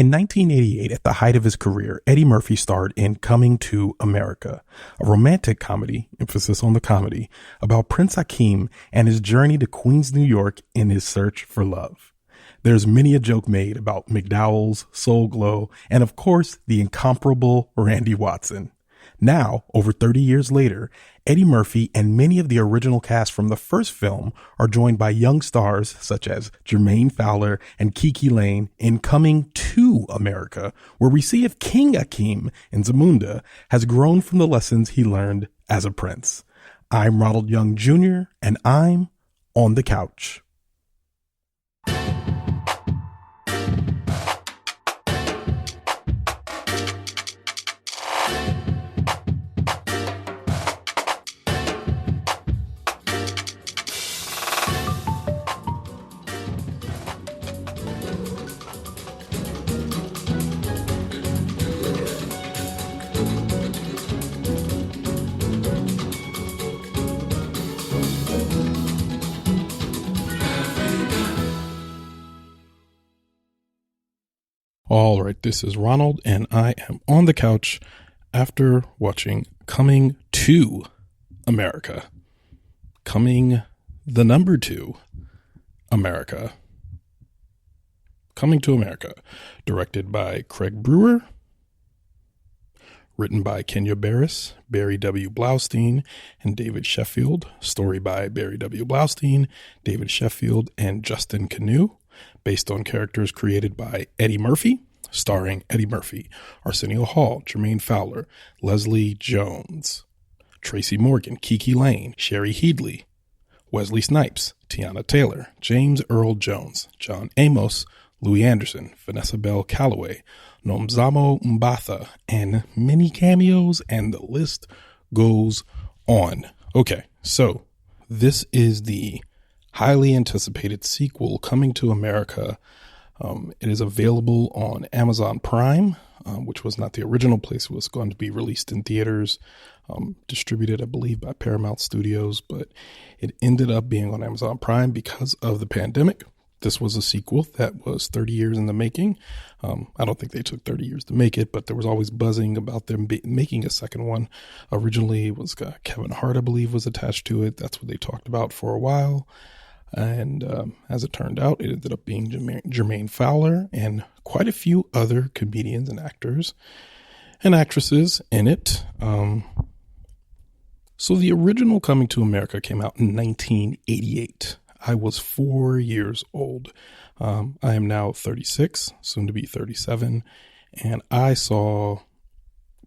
In 1988, at the height of his career, Eddie Murphy starred in Coming to America, a romantic comedy, emphasis on the comedy, about Prince Hakeem and his journey to Queens, New York in his search for love. There's many a joke made about McDowell's, Soul Glow, and of course, the incomparable Randy Watson. Now, over 30 years later, Eddie Murphy and many of the original cast from the first film are joined by young stars such as Jermaine Fowler and Kiki Layne in Coming to America, where we see if King Hakeem in Zamunda has grown from the lessons he learned as a prince. I'm Ronald Young Jr., and I'm on the couch. All right, this is Ronald, and I am on the couch after watching Coming to America. Coming the number 2 America. Coming to America. Directed by Craig Brewer. Written by Kenya Barris, Barry W. Blaustein, and David Sheffield. Story by Barry W. Blaustein, David Sheffield, and Justin Kanew. Based on characters created by Eddie Murphy, starring Eddie Murphy, Arsenio Hall, Jermaine Fowler, Leslie Jones, Tracy Morgan, Kiki Layne, Shari Headley, Wesley Snipes, Teyana Taylor, James Earl Jones, John Amos, Louie Anderson, Vanessa Calloway, Nomzamo Mbatha, and many cameos, and the list goes on. Okay, so this is the highly anticipated sequel, Coming to America. It is available on Amazon Prime, which was not the original place it was going to be released in theaters, distributed, I believe, by Paramount Studios, but it ended up being on Amazon Prime because of the pandemic. This was a sequel that was 30 years in the making. I don't think they took 30 years to make it, but there was always buzzing about them making a second one. Originally, it was Kevin Hart, I believe, was attached to it. That's what they talked about for a while. And as it turned out, it ended up being Jermaine Fowler and quite a few other comedians and actors and actresses in it. So the original Coming to America came out in 1988. I was 4 years old. I am now 36, soon to be 37. And I saw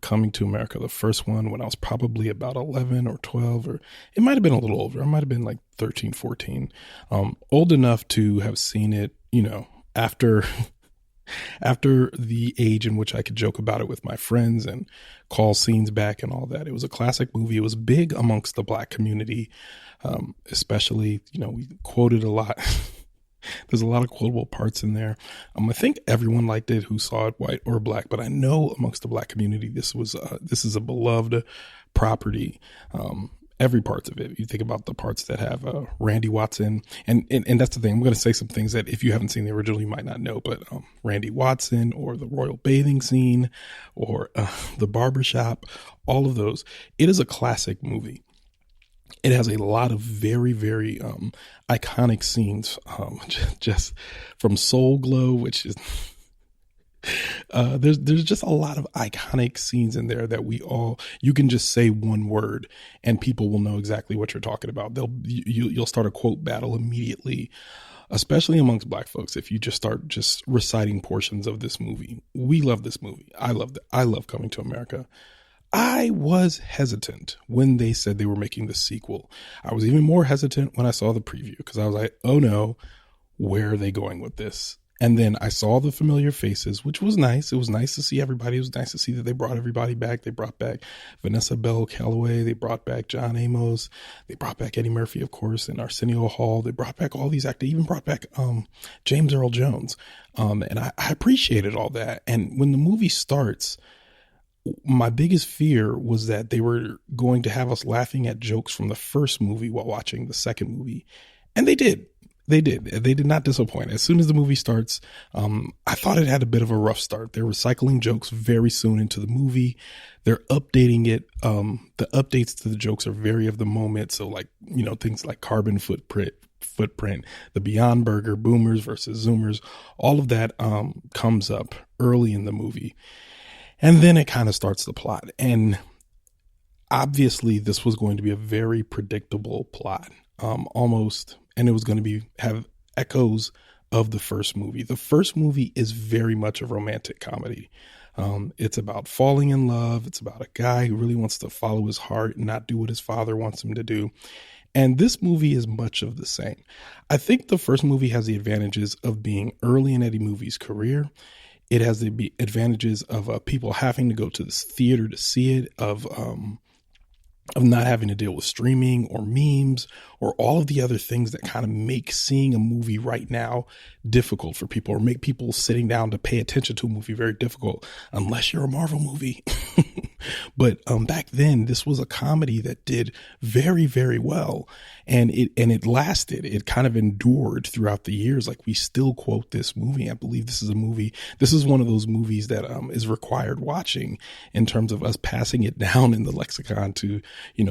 Coming to America, the first one, when I was probably about 11 or 12, or it might have been a little older. I might have been like 13, 14. Old enough to have seen it, after the age in which I could joke about it with my friends and call scenes back and all that. It was a classic movie. It was big amongst the Black community, especially, we quoted a lot. There's a lot of quotable parts in there. I think everyone liked it who saw it, white or Black, but I know amongst the Black community, this is a beloved property. Every part of it. You think about the parts that have Randy Watson, and that's the thing. I'm going to say some things that if you haven't seen the original, you might not know, but Randy Watson, or the royal bathing scene, or the barbershop, all of those. It is a classic movie. It has a lot of very, very iconic scenes, just from Soul Glow, which is there's just a lot of iconic scenes in there that you can just say one word and people will know exactly what you're talking about. You'll start a quote battle immediately, especially amongst Black folks. If you just start just reciting portions of this movie, we love this movie. I love Coming to America. I was hesitant when they said they were making the sequel. I was even more hesitant when I saw the preview because I was like, oh no, where are they going with this? And then I saw the familiar faces, which was nice. It was nice to see everybody. It was nice to see that they brought everybody back. They brought back Vanessa Calloway. They brought back John Amos. They brought back Eddie Murphy, of course, and Arsenio Hall. They brought back all these actors. They even brought back James Earl Jones. And I appreciated all that. And when the movie starts, my biggest fear was that they were going to have us laughing at jokes from the first movie while watching the second movie. And they did. They did. They did not disappoint. As soon as the movie starts, I thought it had a bit of a rough start. They're recycling jokes very soon into the movie. They're updating it. The updates to the jokes are very of the moment. So like, things like carbon footprint, the Beyond Burger, boomers versus zoomers, all of that comes up early in the movie. And then it kind of starts the plot. And obviously this was going to be a very predictable plot, almost. And it was going to have echoes of the first movie. The first movie is very much a romantic comedy. It's about falling in love. It's about a guy who really wants to follow his heart and not do what his father wants him to do. And this movie is much of the same. I think the first movie has the advantages of being early in Eddie Movie's career. It has the advantages of people having to go to this theater to see it, of not having to deal with streaming or memes or all of the other things that kind of make seeing a movie right now difficult for people, or make people sitting down to pay attention to a movie very difficult, unless you're a Marvel movie. But back then, this was a comedy that did very, very well, and it lasted. It kind of endured throughout the years. Like, we still quote this movie. I believe this is a movie. This is one of those movies that is required watching in terms of us passing it down in the lexicon to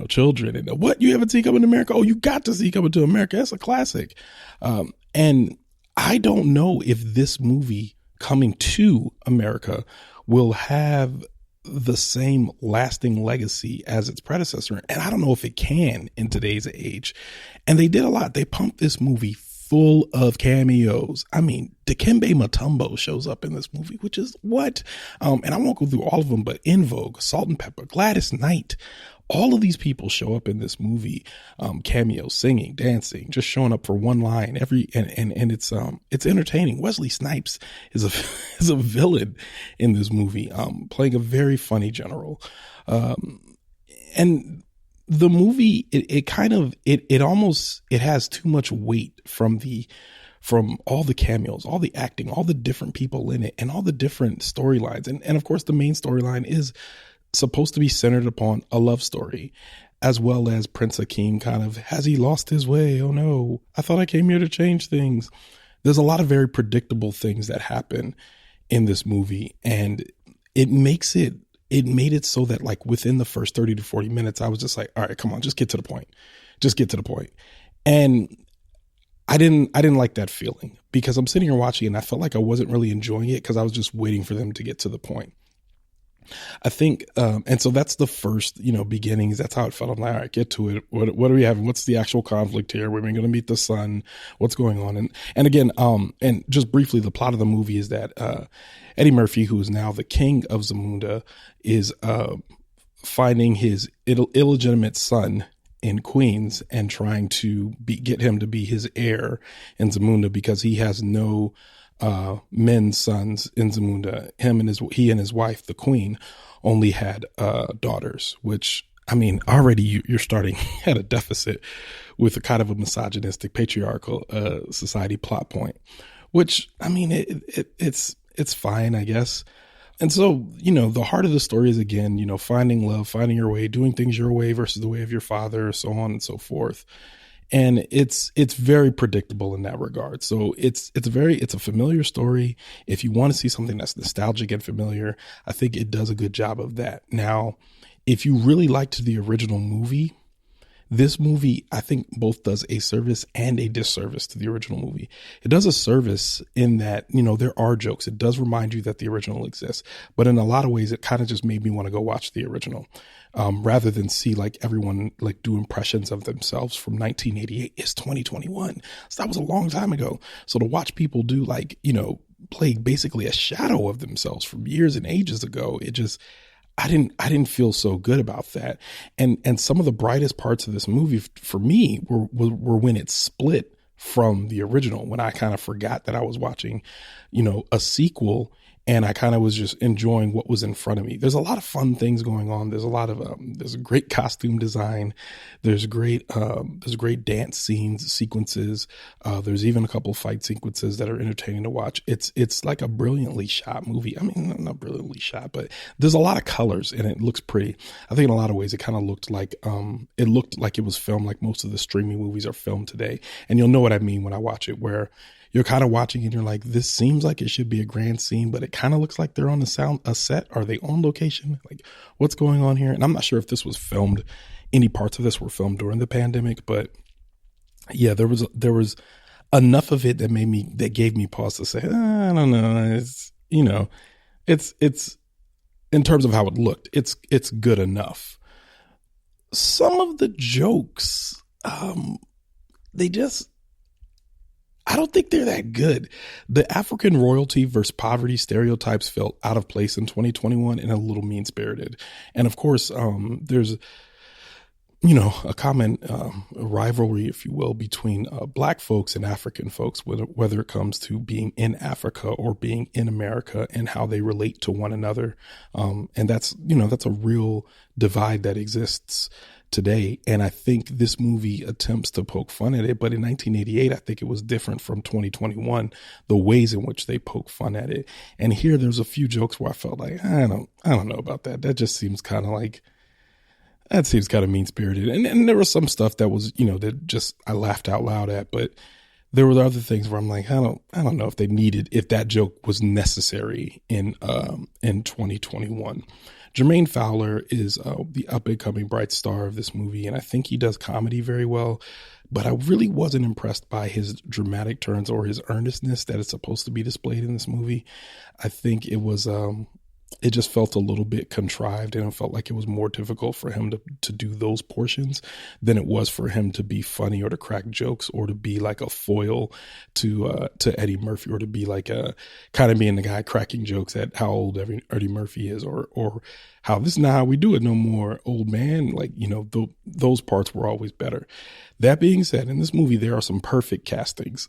children. And what, you haven't seen Coming to America? Oh, you got to see Coming to America. That's a classic. And I don't know if this movie Coming to America will have the same lasting legacy as its predecessor. And I don't know if it can in today's age. And they did a lot. They pumped this movie full of cameos. I mean, Dikembe Mutombo shows up in this movie, which is what? And I won't go through all of them, but In Vogue, Salt and Pepper, Gladys Knight, all of these people show up in this movie, cameos, singing, dancing, just showing up for one line and it's entertaining. Wesley Snipes is a villain in this movie, playing a very funny general. And the movie, it has too much weight from all the cameos, all the acting, all the different people in it, and all the different storylines. And of course, the main storyline is supposed to be centered upon a love story, as well as Prince Akeem kind of, has he lost his way? Oh no, I thought I came here to change things. There's a lot of very predictable things that happen in this movie, and it made it so that, like, within the first 30 to 40 minutes, I was just like, all right, come on, just get to the point. And I didn't like that feeling, because I'm sitting here watching and I felt like I wasn't really enjoying it because I was just waiting for them to get to the point. I think, and so that's the first, beginnings. That's how it felt. I'm like, all right, get to it. What are we having? What's the actual conflict here? We're going to meet the son. What's going on? And again, and just briefly, the plot of the movie is that, Eddie Murphy, who is now the king of Zamunda, is, finding his illegitimate son in Queens and trying to get him to be his heir in Zamunda, because he has no men's sons in Zamunda. He and his wife, the queen, only had daughters, which, I mean, already you're starting at a deficit with a kind of a misogynistic, patriarchal society plot point, which, I mean, it's fine, I guess. And so, the heart of the story is, again, finding love, finding your way, doing things your way versus the way of your father, so on and so forth. And it's very predictable in that regard. So it's a familiar story. If you want to see something that's nostalgic and familiar, I think it does a good job of that. Now, if you really liked the original movie, this movie, I think, both does a service and a disservice to the original movie. It does a service in that, there are jokes. It does remind you that the original exists. But in a lot of ways, it kind of just made me want to go watch the original, rather than see like everyone like do impressions of themselves from 1988. It's 2021. So that was a long time ago. So to watch people do like, play basically a shadow of themselves from years and ages ago, it just, I didn't feel so good about that. And some of the brightest parts of this movie for me were when it split from the original, when I kind of forgot that I was watching, a sequel, and I kind of was just enjoying what was in front of me. There's a lot of fun things going on. There's a lot of there's a great costume design. There's great dance sequences. There's even a couple fight sequences that are entertaining to watch. It's like a brilliantly shot movie. I mean, not brilliantly shot, but there's a lot of colors and it looks pretty. I think in a lot of ways it kind of looked like it was filmed like most of the streaming movies are filmed today. And you'll know what I mean when I watch it, where you're kind of watching and you're like, this seems like it should be a grand scene, but it kind of looks like they're on a set. Are they on location? Like, what's going on here? And I'm not sure if this was filmed, any parts of this were filmed during the pandemic, but yeah, there was enough of it that gave me pause to say, I don't know. It's, it's in terms of how it looked, it's good enough. Some of the jokes, I don't think they're that good. The African royalty versus poverty stereotypes felt out of place in 2021 and a little mean-spirited. And of course, there's, a common rivalry, if you will, between Black folks and African folks, whether it comes to being in Africa or being in America and how they relate to one another. And that's a real divide that exists today. And I think this movie attempts to poke fun at it. But in 1988, I think it was different from 2021, the ways in which they poke fun at it. And here there's a few jokes where I felt like, I don't know about that. That just seems kind of mean spirited. And there was some stuff that was, that just I laughed out loud at. But there were other things where I'm like, I don't know if that joke was necessary in 2021. Jermaine Fowler is the up-and-coming bright star of this movie, and I think he does comedy very well, but I really wasn't impressed by his dramatic turns or his earnestness that is supposed to be displayed in this movie. I think it was it just felt a little bit contrived, and it felt like it was more difficult for him to do those portions than it was for him to be funny or to crack jokes or to be like a foil to Eddie Murphy, or to be like kind of being the guy cracking jokes at how old Eddie Murphy is, or how this is not how we do it no more, old man. Like, those parts were always better. That being said, in this movie, there are some perfect castings.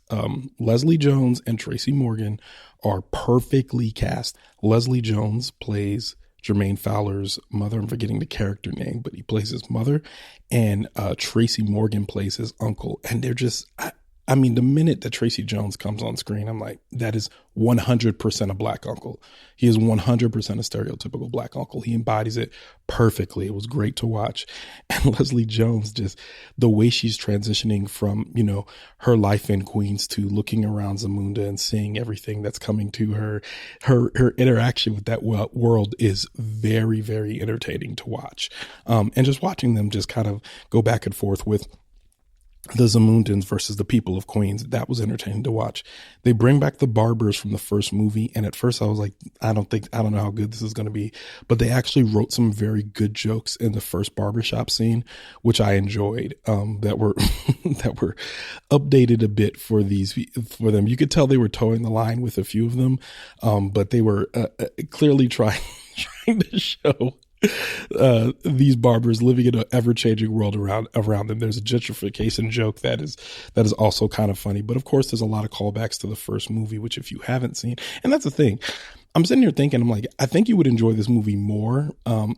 Leslie Jones and Tracy Morgan are perfectly cast. Leslie Jones plays Jermaine Fowler's mother. I'm forgetting the character name, but he plays his mother, and Tracy Morgan plays his uncle. And they're just, I mean, the minute that Tracy Jones comes on screen, I'm like, that is 100% a Black uncle. He is 100% a stereotypical Black uncle. He embodies it perfectly. It was great to watch. And Leslie Jones, just the way she's transitioning from, her life in Queens to looking around Zamunda and seeing everything that's coming to her interaction with that world is very, very entertaining to watch. And just watching them just kind of go back and forth with the Zamundans versus the people of Queens, that was entertaining to watch. They bring back the barbers from the first movie, and at first I was like, I don't know how good this is going to be, but they actually wrote some very good jokes in the first barbershop scene, which I enjoyed, that were that were updated a bit for them. You could tell they were towing the line with a few of them, but they were clearly trying to show these barbers living in an ever-changing world around them. There's a gentrification joke that is also kind of funny, but of course there's a lot of callbacks to the first movie, which if you haven't seen, and that's the thing, I'm sitting here thinking, I'm like, I think you would enjoy this movie more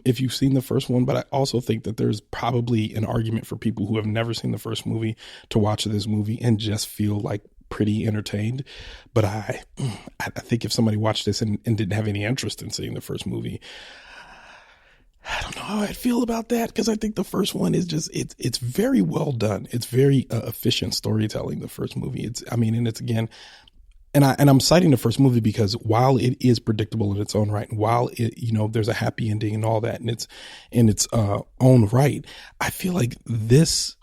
if you've seen the first one, but I also think that there's probably an argument for people who have never seen the first movie to watch this movie and just feel like pretty entertained. But I think if somebody watched this and didn't have any interest in seeing the first movie, I don't know how I'd feel about that, because I think the first one is just, it's very well done. It's very efficient storytelling, the first movie. It's again, and I'm citing the first movie because while it is predictable in its own right, and while it, there's a happy ending and all that, and it's in its own right, I feel like this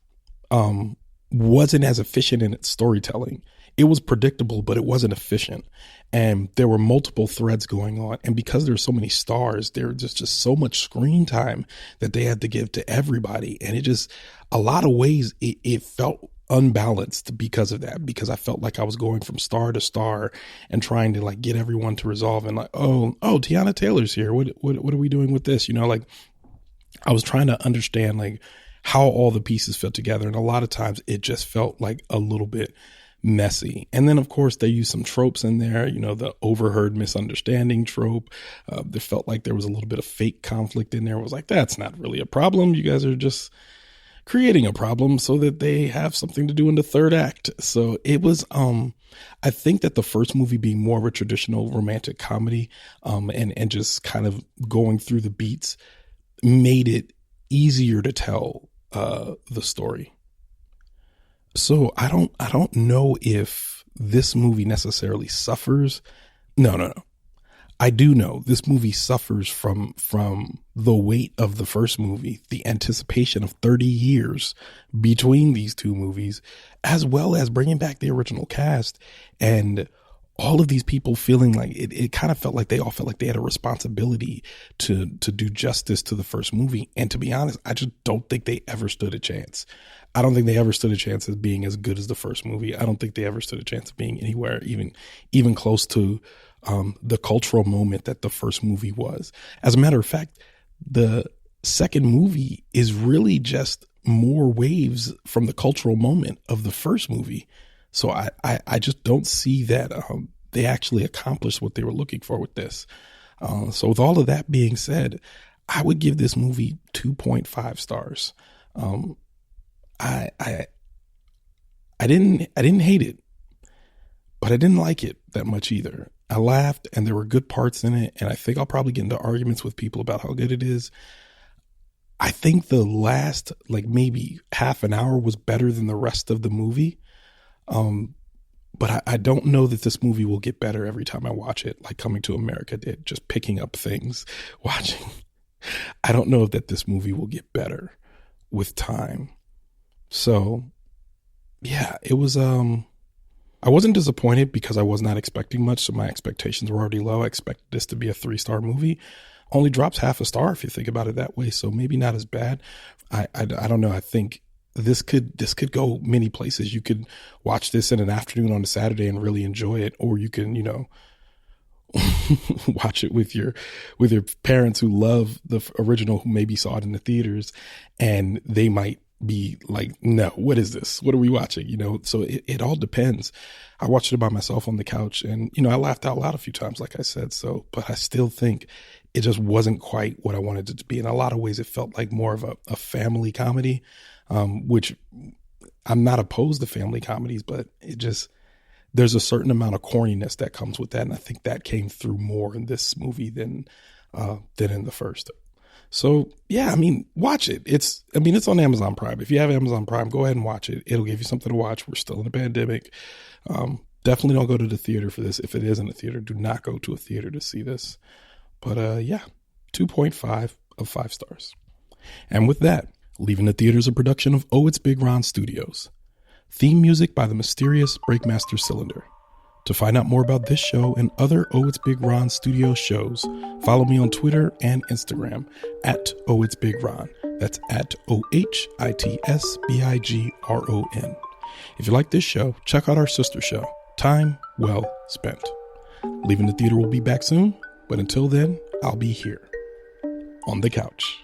wasn't as efficient in its storytelling. It was predictable, but it wasn't efficient. And there were multiple threads going on. And because there's so many stars, there was just so much screen time that they had to give to everybody. And it just, a lot of ways, it felt unbalanced because of that, because I felt like I was going from star to star and trying to like get everyone to resolve and like, oh, Teyana Taylor's here. What are we doing with this? Like I was trying to understand like how all the pieces fit together. And a lot of times it just felt like a little bit messy. And then, of course, they use some tropes in there, the overheard misunderstanding trope. There felt like there was a little bit of fake conflict in there. It was like, that's not really a problem. You guys are just creating a problem so that they have something to do in the third act. So it was, I think that the first movie being more of a traditional romantic comedy, and just kind of going through the beats made it easier to tell, the story. So I don't know if this movie necessarily suffers. No. I do know this movie suffers from the weight of the first movie, the anticipation of 30 years between these two movies, as well as bringing back the original cast and all of these people feeling like it kind of felt like they all felt like they had a responsibility to do justice to the first movie. And to be honest, I just don't think they ever stood a chance. I don't think they ever stood a chance of being as good as the first movie. I don't think they ever stood a chance of being anywhere even close to the cultural moment that the first movie was. As a matter of fact, the second movie is really just more waves from the cultural moment of the first movie. So I just don't see that they actually accomplished what they were looking for with this. So with all of that being said, I would give this movie 2.5 stars. I didn't hate it, but I didn't like it that much either. I laughed and there were good parts in it. And I think I'll probably get into arguments with people about how good it is. I think the last, maybe half an hour was better than the rest of the movie. But I don't know that this movie will get better every time I watch it, like Coming to America did, just picking up things, watching. I don't know that this movie will get better with time. So yeah, it was, I wasn't disappointed because I was not expecting much. So my expectations were already low. I expected this to be a 3-star movie. Only drops half a star if you think about it that way. So maybe not as bad. I don't know. I think this could go many places. You could watch this in an afternoon on a Saturday and really enjoy it. Or you can, watch it with your parents who love the original, who maybe saw it in the theaters, and they might be like, no, what is this? What are we watching? So it all depends. I watched it by myself on the couch and, I laughed out loud a few times, like I said. So, but I still think it just wasn't quite what I wanted it to be. In a lot of ways, it felt like more of a family comedy, which I'm not opposed to family comedies, but there's a certain amount of corniness that comes with that. And I think that came through more in this movie than in the first. So yeah, watch it. It's on Amazon Prime. If you have Amazon Prime, go ahead and watch it. It'll give you something to watch. We're still in a pandemic. Definitely don't go to the theater for this. If it is in a theater, do not go to a theater to see this. But yeah, 2.5 of 5 stars. And with that, Leaving the Theater is a production of ohitsBigRon Studios. Theme music by the mysterious Breakmaster Cylinder. To find out more about this show and other ohitsBigRon Studio shows, follow me on Twitter and Instagram at ohitsBigRon. That's at ohitsBigron. If you like this show, check out our sister show, Time Well Spent. Leaving the Theater will be back soon, but until then, I'll be here on the couch.